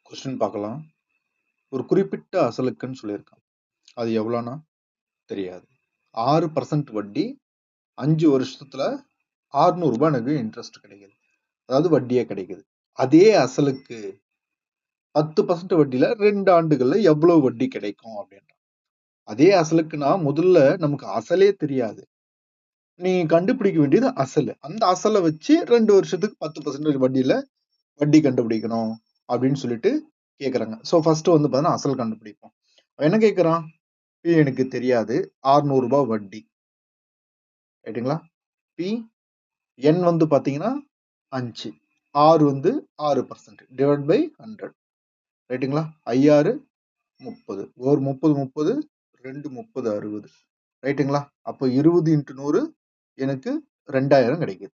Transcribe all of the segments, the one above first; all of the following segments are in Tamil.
கொஸ்டின் பார்க்கலாம். ஒரு குறிப்பிட்ட அசலுக்குன்னு சொல்லியிருக்கான். அது எவ்வளோனா தெரியாது. 6% வட்டி 5 வருஷத்துல ரூ. 600 எனக்கு இன்ட்ரெஸ்ட் கிடைக்குது. அதாவது வட்டியே கிடைக்குது. அதே அசலுக்கு 10% வட்டியில 2 ஆண்டுகள்ல எவ்வளவு வட்டி கிடைக்கும் அப்படின்றான். அதே அசலுக்குன்னா முதல்ல நமக்கு அசலே தெரியாது. நீங்க கண்டுபிடிக்க வேண்டியது அசலு. அந்த அசலை வச்சு 2 வருஷத்துக்கு 10% வட்டியில வட்டி கண்டுபிடிக்கணும் அப்படின்னு சொல்லிட்டு கேக்குறாங்க. ஸோ ஃபர்ஸ்ட் வந்து பார்த்தீங்கன்னா அசல் கண்டுபிடிப்போம். அவன் என்ன கேட்கறான்? பி எனக்கு தெரியாது. ரூ. 600 வட்டி. ரைட்டுங்களா? பி என் வந்து பார்த்தீங்கன்னா 5. ஆர் வந்து 6% டிவைட் பை 100. ரைட்டுங்களா? 5 30. ஒரு 30 30 2 30 60. ரைட்டுங்களா? அப்போ 20 இன்ட்டு 100 எனக்கு 2000 கிடைக்குது.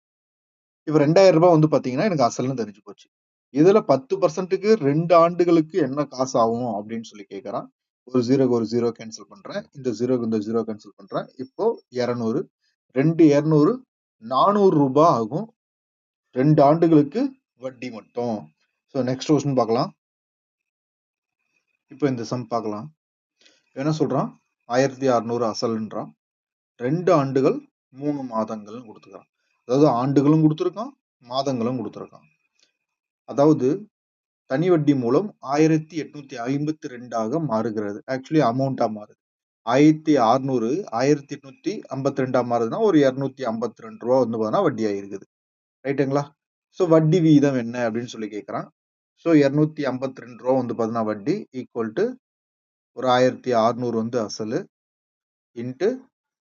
இப்ப ரூ. 2000 வந்து பார்த்தீங்கன்னா எனக்கு அசல்னு தெரிஞ்சு போச்சு. இதுல 10%க்கு 2 ஆண்டுகளுக்கு என்ன காசு ஆகும் அப்படின்னு சொல்லி கேட்கறான். ஒரு 0க்கு ஒரு 0 கேன்சல் பண்றேன். இந்த 0க்கு இந்த 0 கேன்சல் பண்றேன். இப்போ 200 2 200 ரூ. 400 ஆகும். 2 ஆண்டுகளுக்கு வட்டி மட்டும். ஸோ நெக்ஸ்ட் கொஸ்டின் பார்க்கலாம். இப்போ இந்த சம் பார்க்கலாம். என்ன சொல்றான்? 1600 அசல்ன்றான். 2 ஆண்டுகள் 3 மாதங்கள்னு கொடுத்துருக்கான். அதாவது ஆண்டுகளும் கொடுத்துருக்கான், மாதங்களும் கொடுத்துருக்கான். அதாவது தனி வட்டி மூலம் 1852 மாறுகிறது. ஆக்சுவலி அமௌண்டா மாறுது. 1600 1852 மாறுதுன்னா ஒரு 252 ரூபா வந்து பார்த்தீங்கன்னா வட்டியா இருக்குது. ரைட்டுங்களா? ஸோ வட்டி வீதம் என்ன அப்படின்னு சொல்லி கேட்கறான். ஸோ 252 ரூபா வந்து பார்த்தீங்கன்னா வட்டி ஈக்குவல் டு ஒரு 1600 வந்து அசலு இன்ட்டு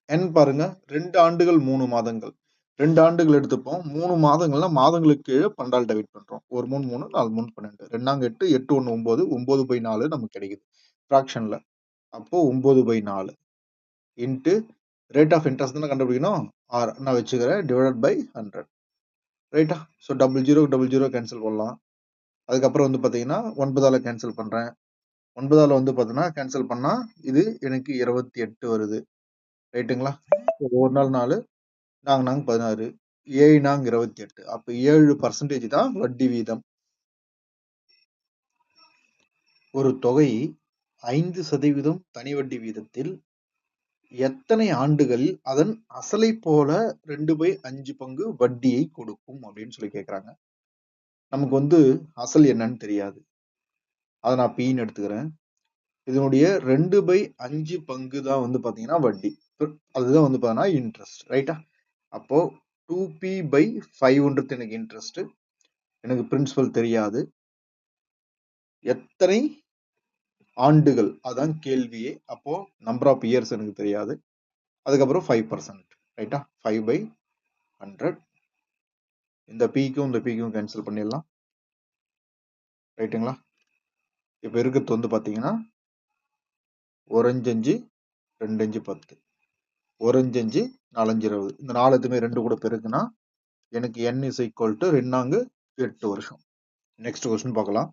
n பாருங்க 2 ஆண்டுகள் 3 மாதங்கள். 2 ஆண்டுகள் எடுத்துப்போம். 3 மாதங்கள்னா மாதங்களுக்கு கீழே 12 டிவைட் பண்றோம். 1 3 3 4 3 12. 2 8 8 1 9 9/4 நமக்கு கிடைக்குது. ஃபிராக்ஷன்ல. அப்போ 9/4 இன்ட்டு ரேட் ஆஃப் இன்ட்ரெஸ்ட் தானே கண்டுபிடிக்கணும். ஆர் நான் வச்சுக்கிறேன் டிவைடட் பை 100. ரைட்டா? ஸோ 00 00 கேன்சல் பண்ணலாம். அதுக்கப்புறம் வந்து பார்த்தீங்கன்னா 9ஆல கேன்சல் பண்றேன். 9ஆல வந்து பார்த்தீங்கன்னா கேன்சல் பண்ணா இது எனக்கு 28 வருது. ரைட்டுங்களா? ஒரு நாள் 4 நாங்க 16 7 நாங்க 28. அப்ப 7% தான் வட்டி வீதம். ஒரு தொகை 5% தனி வட்டி வீதத்தில் எத்தனை ஆண்டுகளில் அதன் அசலை போல 2/5 பங்கு வட்டியை கொடுக்கும் அப்படின்னு சொல்லி கேக்குறாங்க. நமக்கு வந்து அசல் என்னன்னு தெரியாது. அதை நான் பீன்னு எடுத்துக்கிறேன். இதனுடைய 2/5 பங்கு தான் வந்து பாத்தீங்கன்னா வட்டி. அதுதான் வந்து பாத்தீங்கன்னா இன்ட்ரெஸ்ட். ரைட்டா? அப்போ 2p/5 எனக்கு இன்ட்ரெஸ்ட். எனக்கு பிரின்சிபல் தெரியாது. எத்தனை ஆண்டுகள் அதான் கேள்வியே. அப்போ நம்பர் ஆஃப் இயர்ஸ் எனக்கு தெரியாது. அதுக்கப்புறம் 5%. ரைட்டா? 5/100. இந்த பிக்கும் இந்த பிக்கும் கேன்சல் பண்ணிடலாம். ரைட்டுங்களா? இப்ப இருக்கிறது வந்து பாத்தீங்கன்னா 1 5 5 2 5 10. 1 5 5 4 5 20. இந்த 4 எதுவுமே 2 கூட பெருக்குனா எனக்கு n is equal to 2 8 வருஷம். நெக்ஸ்ட் கொஸ்டின் பார்க்கலாம்.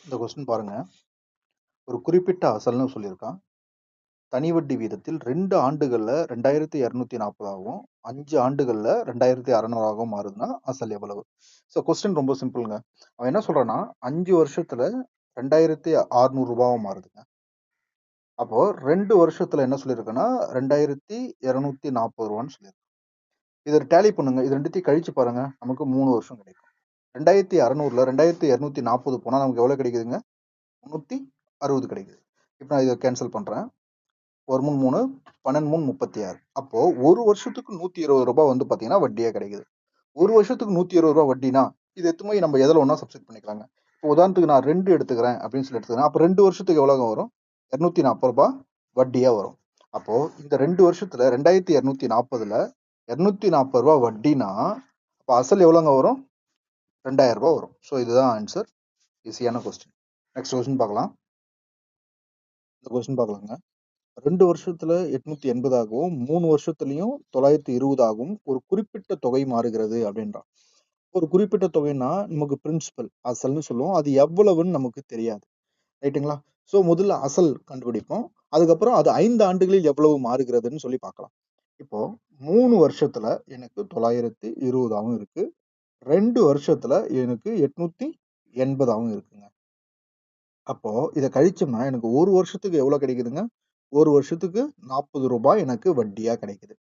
இந்த கொஸ்டின் பாருங்க. ஒரு குறிப்பிட்ட அசல்னு சொல்லியிருக்கான். தனி வட்டி வீதத்தில் 2 ஆண்டுகள்ல 2240 5 ஆண்டுகள்ல 2600 மாறுதுன்னா அசல் எவ்வளவு? ஸோ கொஸ்டின் ரொம்ப சிம்பிள்ங்க. அவன் என்ன சொல்றான்னா 5 வருஷத்துல 2600 மாறுதுங்க. அப்போ 2 வருஷத்துல என்ன சொல்லியிருக்குன்னா 2240 சொல்லியிருக்கு. இதை டேலி பண்ணுங்க. இது ரெண்டுத்தையும் கழிச்சு பாருங்க. நமக்கு 3 வருஷம் கிடைக்கும். 2600ல 2240 போனா நமக்கு எவ்வளவு கிடைக்குதுங்க? 360 கிடைக்குது. இப்போ நான் இதை கேன்சல் பண்றேன். 1 3 3 12 3 36. அப்போ ஒரு வருஷத்துக்கு 120 ரூபாய் வந்து பாத்தீங்கன்னா வட்டியா கிடைக்குது. ஒரு வருஷத்துக்கு 120 ரூபாய் வட்டினா இது எத்துமே நம்ம எதில் ஒன்றா சப்ஸ்டிட் பண்ணிக்கலாங்க. இப்போ உதாரணத்துக்கு நான் 2 எடுத்துக்கிறேன் அப்படின்னு சொல்லி எடுத்துக்கிறேன். அப்போ 2 வருஷத்துக்கு எவ்வளோ வரும்? 240 ரூபாய் வட்டியா வரும். அப்போ இந்த 2 வருஷத்துல 2240ல 240 ரூபாய் வட்டினா அப்போ அசல் எவ்வளோங்க வரும்? 2000 ரூபாய் வரும். ஸோ இதுதான் ஆன்சர். ஈஸியான கொஸ்டின். நெக்ஸ்ட் கொஸ்டின் பார்க்கலாம். இந்த கொஸ்டின் பார்க்கலாங்க. 2 வருஷத்துல 880 3 வருஷத்துலயும் 920 ஒரு குறிப்பிட்ட தொகை மாறுகிறது அப்படின்றான். ஒரு குறிப்பிட்ட தொகைன்னா நமக்கு பிரின்சிபல் அசல்னு சொல்லுவோம். அது எவ்வளவுன்னு நமக்கு தெரியாது. ரைட்டுங்களா? ஸோ முதல்ல அசல் கண்டுபிடிப்போம். அதுக்கப்புறம் அது 5 ஆண்டுகளில் எவ்வளவு மாறுகிறதுன்னு சொல்லி பார்க்கலாம். இப்போ 3 வருஷத்துல எனக்கு 920 இருக்கு. 2 வருஷத்துல எனக்கு 880 80ஆவும் இருக்குங்க. அப்போ இத கழிச்சோம்னா எனக்கு 1 வருஷத்துக்கு எவ்வளோ கிடைக்குதுங்க? 1 வருஷத்துக்கு ரூ. 40 எனக்கு வட்டியா கிடைக்குது.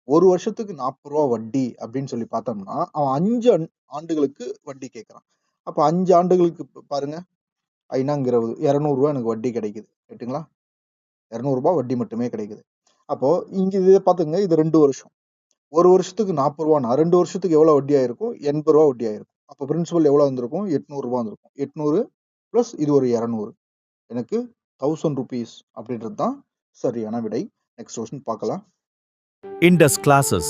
1 வருஷத்துக்கு ரூ. 40 வட்டி அப்படின்னு சொல்லி பார்த்தோம்னா, அவன் 5 ஆண்டுகளுக்கு வட்டி கேட்கறான். அப்ப 5 ஆண்டுகளுக்கு பாருங்க, ஐனாங்க 20 ரூ. 200 எனக்கு வட்டி கிடைக்குது. ரைட்டுங்களா? ரூ. 200 வட்டி மட்டுமே கிடைக்குது. அப்போ இங்க இத பார்த்துக்கங்க. இது 2 வருஷம். 1 வருஷத்துக்கு ரூ. 40னா 2 வருஷத்துக்கு எவ்வளோ வட்டி ஆயிருக்கும்? ரூ. 80 வட்டி ஆயிருக்கும். அப்ப பிரின்சிபல் எவ்வளோ வந்திருக்கும்? ரூ. 800 வந்திருக்கும். 800 பிளஸ் இது ஒரு 200. எனக்கு ₹1000 அப்படின்றது தான் சரியான விடை. நெக்ஸ்ட் கொஸ்டின் பார்க்கலாம். Indus classes.